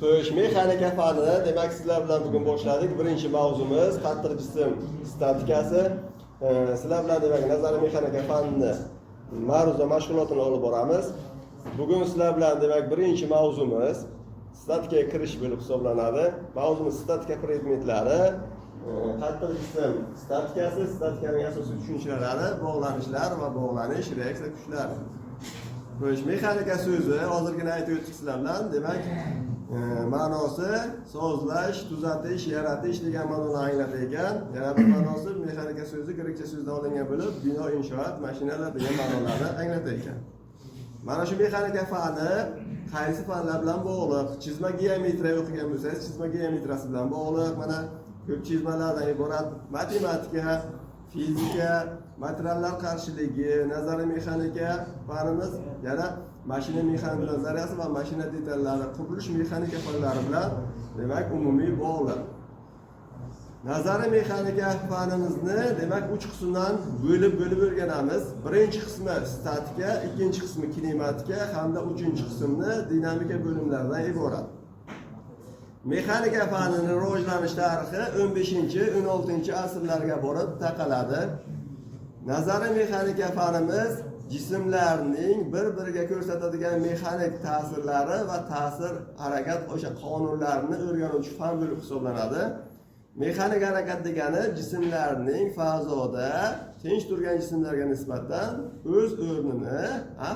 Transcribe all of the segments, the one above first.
Xo'sh, mexanika fani, demak sizlar bilan bugun boshladik. Birinchi mavzumiz qattiq jism statikasi. Sizlar bilan demak nazariy mexanika fanini ma'ruza mashg'ulotini olib boramiz. Bugun sizlar bilan demak birinchi mavzumiz statikaga kirish bo'lib hisoblanadi. Mavzumiz statika predmetlari, qattiq jism statikasi, statikaning asosiy tushunchalari, bog'lanishlar va bog'lanish reaksiya kuchlari. Xo'sh, mexanika so'zi hozirgina aytib o'tdik sizlar bilan. Demak, ma'nosi sozlash, tuzatish, yaratish degan ma'noni anglatar ekan. Yana bir ma'nosi mexanika so'zi grekcha so'zdan olingan bo'lib, bino, inshoot, mashinalar degan ma'nolarni anglatar ekan. Mana shu mexanika fani qaysi fanlar bilan bog'liq? Chizma geometriya o'qigan bo'lsangiz, chizma geometriyasi bilan bog'liq. Mana ko'p chizmalardan iborat matematika, fizika, materiallar qarshiligi, nazariy mexanika fanimiz, yana mashina mexanika nazariyasi va mashina detallari, qurilish mexanika fanlari bilan demak umumiy bog'liq. Nazariy mexanika fanimizni demak 3 qismdan bo'lib o'rganamiz. Birinchi qismi statika, ikkinchi qismi kinematika hamda uchinchi qismi dinamika bo'limlaridan iborat. Mexanika fanining rivojlanish tarixi 15-16-asrlarga borib taqaladi. Nazariy mexanika fanimiz jismlarning bir-biriga ko'rsatadigan mexanik ta'sirlari va ta'sir harakat o'sha qonunlarini o'rganuvchi fan bo'lib hisoblanadi. Mexanik harakat degani jismlarning fazoda tinch turgan jismlarga nisbatan o'z o'rnini,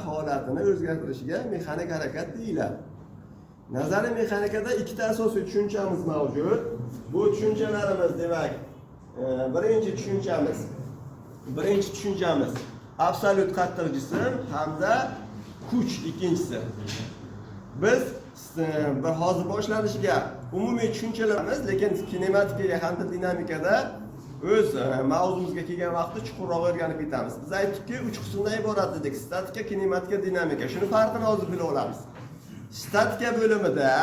holatini o'zgartirishiga mexanik harakat deyiladi. Nazariy mexanikada ikkita asosiy tushunchamiz mavjud. Bu tushunchalarimiz demak, birinchi tushunchamiz absolyut qattiq jism hamda kuch ikkinchisi. Biz hozir boshlanishiga umumiy tushunchalarimiz, lekin kinematikaga hamda dinamikada o'z mavzumizga kelgan vaqtda chuqurroq o'rganib ketamiz. Biz aytdikki, 3 qismdan iborat edik: statika, kinematika, dinamika. Shuni farqini hozir bilib olamiz. Statika bo'limida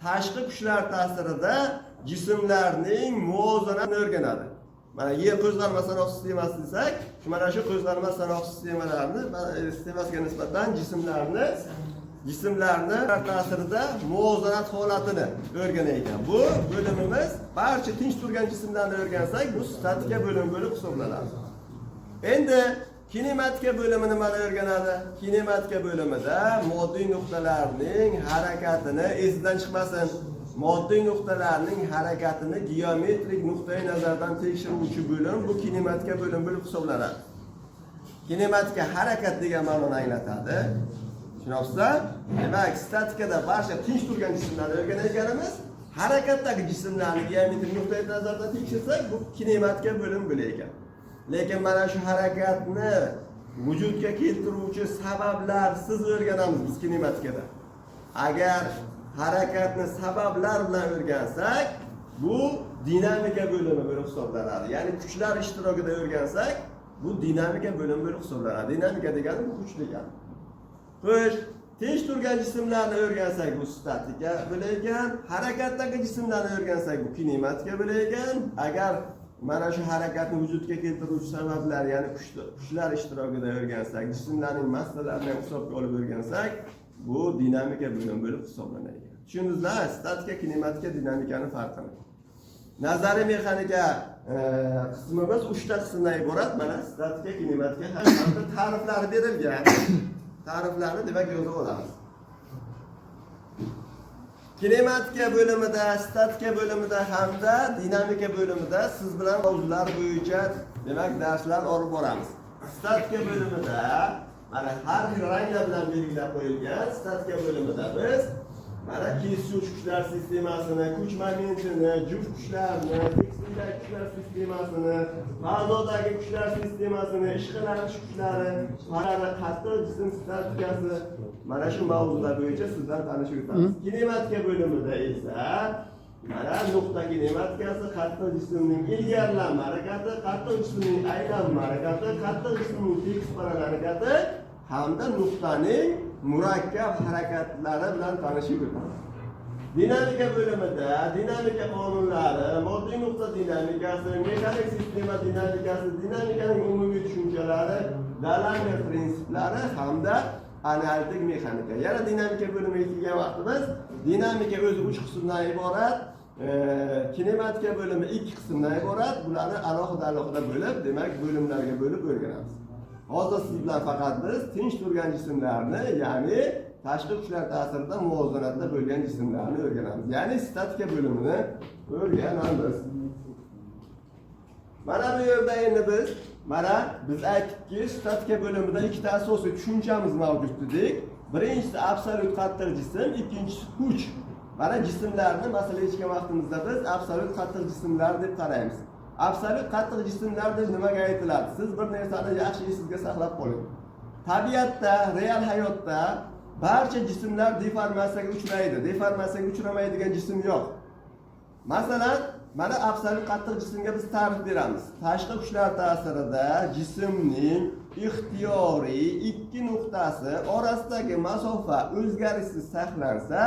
tashqi kuchlar ta'sirida jismlarning muvozanatini o'rganadi. Mana yer qo'zg'alma sanoq sistemasi desak, mana shu qo'zg'alma sanoq sistemasiga nisbatan jismlarni ta'sirida muvozanat holatini o'rganar ekan. Bu bo'limimiz barcha tinch turgan jismlarni o'rgansak, bu statika bo'limi bo'lib hisoblanadi. Endi kinematika bo'limini mana o'rganadi. Kinematika bo'limida moddiy nuqtalarning harakatini esdan chiqmasin. Moddiy nuqtalarning harakatini geometrik nuqtai nazardan tekshiruvchi bo'lim bu kinematika bo'lim bo'lib hisoblanadi. Kinematika harakat degan ma'noni anglatadi. Tushunasizlar? Demak, statikada barcha tinch turgan jismlarni o'rganayotganimiz, harakatdagi jismlarni geometrik nuqtai nazardan tekshirsak, bu kinematika bo'lim bo'lar ekan. Lekin mana shu harakatni vujudga keltiruvchi sabablarsiz o'rganamiz biz kinematikada. Agar harakatni sabablar bilan o'rgansak, bu dinamika bo'limi bo'lib hisoblanadi. Ya'ni kuchlar ishtirokida o'rgansak, bu dinamika bo'limi bo'lib hisoblanadi. Dinamika degani bu kuch degani. Xo'sh, tinch turgan jismlarni o'rgansak, bu statika bo'lar ekan. Harakatdagi jismlarni o'rgansak, bu kinematika bo'lar ekan. Agar mana shu harakatni vujudga keltiruvchi sabablar, ya'ni kuchlar ishtirokida o'rgansak, jismlarning massalarini hisobga olib o'rgansak, bu dinamika bo'limi bo'lib hisoblanadi. Tushundingizlar? Statika, kinematika, dinamikaning farqini. Nazariy mexanika qismimiz 3 ta qismdan iborat. Mana statika, kinematika hamda ta'riflari berilgan. Ta'riflarni demak yozib olamiz. Kinematika bo'limida, statika bo'limida hamda dinamika bo'limida siz bilan mavzular bo'yicha demak darslar olib boramiz. Statika bo'limida mana har xil ranglar bilan belgilab qo'yilgan statika bo'limida biz mana kesuvchi kuchlar sistemasini, kuch momentini, juft kuchlarni, tekisdagi kuchlar sistemasini, fazodagi kuchlar sistemasini, ishqalanish kuchlari, qattiq jism statikasi, mana shu mavzular bo'yicha sizdan tanishib o'tamiz. Kinematika bo'limida esa mana nuqta kinematikasi, qattiq jismning ilgarilanma harakati, qattiq jismning aylanma harakati, qattiq jismning tekis parallel harakati hamda nuqtaning murakkab harakatlari bilan tanishib o'tamiz. Dinamika bo'limida dinamika qonunlari, moddiy nuqta dinamikasi, mexanik sistema dinamikasi, dinamikaning umumiy tushunchalari, Dalamier prinsiplari hamda analitik mexanika. Yana dinamika bo'limiga kelgan vaqtimiz dinamika o'zi 3 qismdan iborat, kinematika bo'limi 2 qismdan iborat. Bularni alohida bo'lib, demak bo'limlarga bo'lib o'rganamiz. Hozir siz bilan faqat biz tinch turgan jismlarni, ya'ni tashqi kuchlar ta'sirida muvozanatda bo'lgan jismlarni o'rganamiz. Ya'ni statika bo'limini o'rganamiz. Mana bu yerda endi biz aytdikki, statika bo'limida ikkita asosiy tushunchamiz mavjud dedik. Birinchisi absolyut qattiq jism, ikkinchisi kuch. Mana jismlarni masala yechgan vaqtimizda biz absolyut qattiq jismlar deb qaraymiz. Absolyut qattiq jismlar deb nimaga aytiladi? Siz bir narsani yaxshi esingizga saqlab qoling. Tabiatda, real hayotda barcha jismlar deformatsiyaga uchraydi. Deformatsiyaga uchramaydigan jism yo'q. Masalan, mana absolyut qattiq jismga biz ta'rif beramiz. Tashqi kuchlar ta'sirida jismning ixtiyoriy ikki nuqtasi orasidagi masofa o'zgarishsiz saqlansa,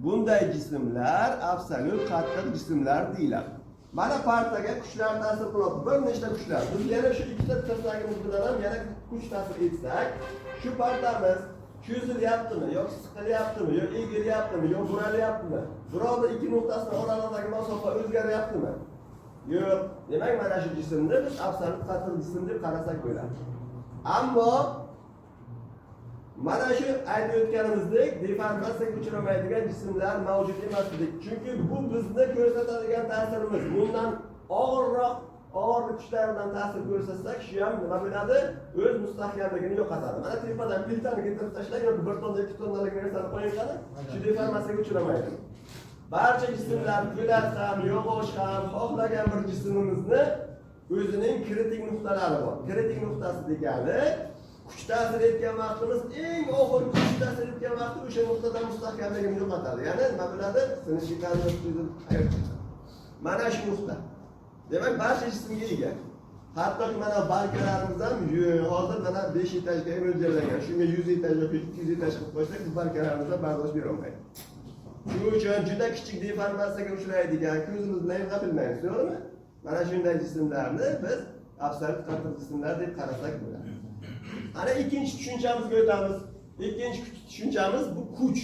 bunday jismlar absolyut qattiq jismlar deyiladi. Mana partaga kuchlar ta'sir qiladi, bir nechta kuchlar. Biz yana shu ikkita tirsagimiz bilan ham yana kuch ta'sir etsak, shu partamiz cho'zilyaptimi, yoki siqilyaptimi, yoki egilyaptimi, yoki buralyaptimi? Birovda ikki nuqtasini oralig'idagi masofa o'zgaryaptimi? Yo'q. Demak, mana shu jismni biz absolyut qattiq jism deb qarasak bo'ladi. Ammo mana shu aytib o'tganimizdek, deformatsiyaga uchramaydigan jismlar mavjud emas dedik. Chunki bu bizni ko'rsatadigan ta'sirimiz. Bundan og'ir kuchlardan ta'sir ko'rsatsak, shu ham nima bo'ladi? O'z mustahkamligini yo'qotadi. Mana tepadan piltani keltirib tashlang yoki 1 tonna 2 tonnalik narsani qo'ying qani, shu deformatsiyaga uchramaydi. Barcha jismlar, po'lat ham, yog'och ham, xohlagan bir jismimizni o'zining kritik nuqtalari bor. Kritik nuqtasi degani kuch ta'sir etgan vaqtimiz eng og'ir kuch ta'sir etgan vaqti o'sha nuqtadan mustahkamligini yo'qotadi. Ya'ni nima bo'ladi? Sinishgan mana shu nuqta. Demak, barcha jismga ega. Hattoki mana barkalarimiz ham hozir mana 5 etajga mo'ljallangan. Shunga 100 etaj yoki 200 etaj qilib qo'ysak, bu barkalarimizga bardosh bera olmaydi. Shuning uchun juda kichik deformatsiyaga uchraydigan, ko'zimiz bilan ham bilmaymiz, to'g'rimi? Mana shunday jismlarni biz absolyut qattiq jismlar deb qarasak bo'ladi. Ana ikkinchi tushunchamizni o'tamiz. Ikkinchi tushunchamiz bu kuch.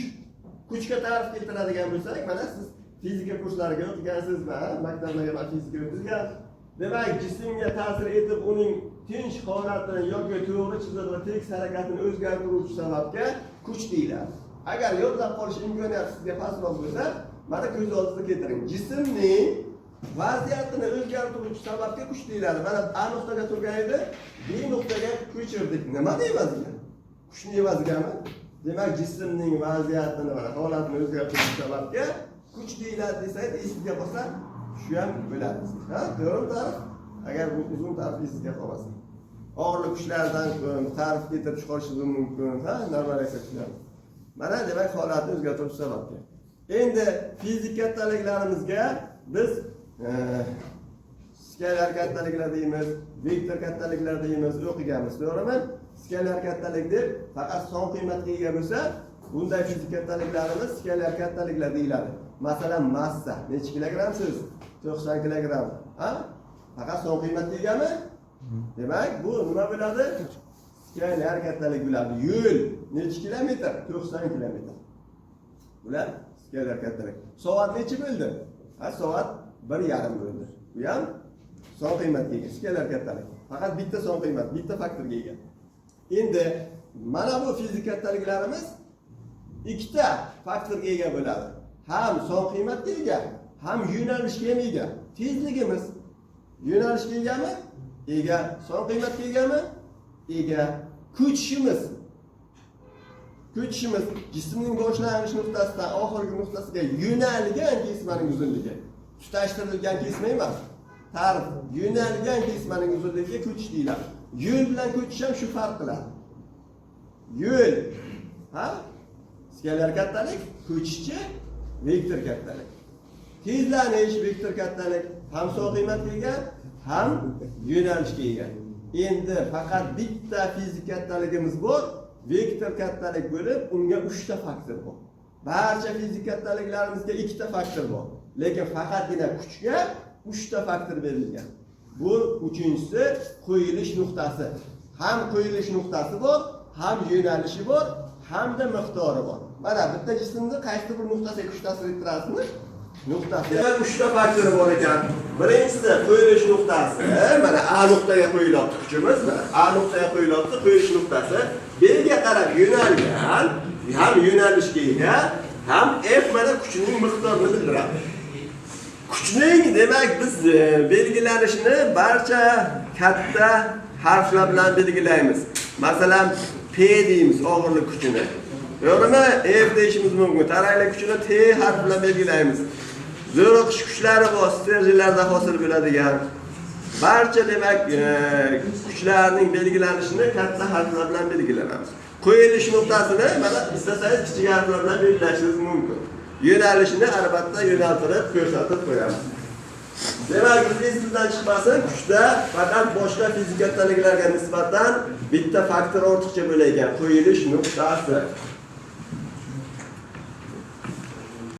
Kuchga ta'rif keltiradigan bo'lsak, mana siz fizika kurslariga o'tgansizmi? Maktablarga fizika o'tilgan. Demak, jismga ta'sir etib, uning tinch holatini yoki to'g'ri chiziq va tekis harakatini o'zgartiruvchi sababga kuch deyiladi. Agar yodlab qolish imkoniyati sizga pastroq bo'lsa, mana ko'z oldingizga keltiring. Jismning vaziyatini o'zgartiruvchi sababga kuch deyiladi. Mana A nuqtaga turgan edi, B nuqtaga ko'chirdik. Nima deymiz endi? Kuchni evazigami? Demak, jismning vaziyatini, mana holatini o'zgartiruvchi sababga kuch deyiladi desak, esingizga qolsa, shu ham bo'ladi. Ha, to'g'rimi? Agar bu uzun ta'rif esingizga qolmasa. Og'irlik kuchlardan ta'rif keltirib chiqarishingiz mumkin. Ha, normal kuchlar. Mana demak, holatni o'zgartiruvchi sababga. Endi fizik kattaliklarimizga biz skalar kattaliklar deymiz, vektor kattaliklar deymiz, o'qiganmiz, to'g'rimi? Skalar kattalik deb faqat son qiymatga ega bo'lsa, bunday fizik kattaliklarimiz skalar kattaliklar deyiladi. Masalan, massa necha kilogrammsiz? 90 kilogramm. Ha? Faqat son qiymatga egami? Demak, bu nima bo'ladi? Skalar kattalik bo'ladi. Yo'l necha kilometr? 90 kilometr. Bular skalar kattalik. Soat necha bo'ldi? Ha, soat 1,5 bo'ldi. Bu ham son qiymatga ega, skalar kattalik. Faqat bitta son qiymat, bitta faktorga ega. Endi mana bu fizik kattaliklarimiz ikkita faktorga ega bo'ladi. Ham son qiymatga ega, ham yo'nalishga ham ega. Tezligimiz yo'nalishga egami? Ega. Son qiymatga egami? Ega. Kuchimiz jismning boshlanish nuqtasidan oxirgi nuqtasiga yo'nalgan kesmaning uzunligi. Tutashtirilgan kesma emas. Ta'rif: yo'nalgan kesmaning uzunligiga kuch deyiladi. Yo'l bilan ko'chish ham shu farq qiladi. Yo'l, ha? Skalar kattalik, ko'chishchi vektor kattalik. Tezlanish vektor kattalik, ham son qiymatga ega, ham yo'nalishga ega. Endi faqat bitta fizik kattaligimiz bor, vektor kattalik bo'lib, unga 3 ta faktor bor. Barcha fizik kattaliklarimizga 2 ta faktor bor. Lekin faqatgina kuchga 3 ta faktor berilgan. Bu uchinchisi qo'yilish nuqtasi. Ham qo'yilish nuqtasi bor, ham yo'nalishi bor, hamda miqdori bor. Mana bitta jismni qaysi bir nuqtasiga kuch ta'sir ettirasizmi? Nuqtasi. Demak, 3 ta faktori bor ekan. Birinchisi qo'yilish nuqtasi. Mana A nuqtaga qo'yilyapti kuchimiz. A nuqtaga qo'yilyapti, qo'yilish nuqtasi. B'ga qarab yo'nalgan, ham yo'nalishga ega, ham F mana kuchning miqdorini bildiradi. Kuchning demak biz belgilanishini barcha katta harflar bilan belgilaymiz. Masalan, P deymiz og'irlik kuchini. To'g'rimi? F deyishimiz mumkin. Taraylik kuchini T harfi bilan belgilaymiz. Zo'riqish kuchlari bor, stерженlarda hosil bo'ladigan. Barcha demak kuchlarning belgilanishini katta harflar bilan belgilaymiz. Qo'yilish nuqtasini mana istasangiz kichik harflar bilan belgilashingiz mumkin. Yo'nalishini albatta yo'naltirib ko'rsatib qo'yamiz. Demak, bizdan chiqmasin, kuchda faqat boshqa fizik kattaliklarga nisbatan bitta faktor ortiqcha bo'lar ekan, qo'yilish nuqtasi.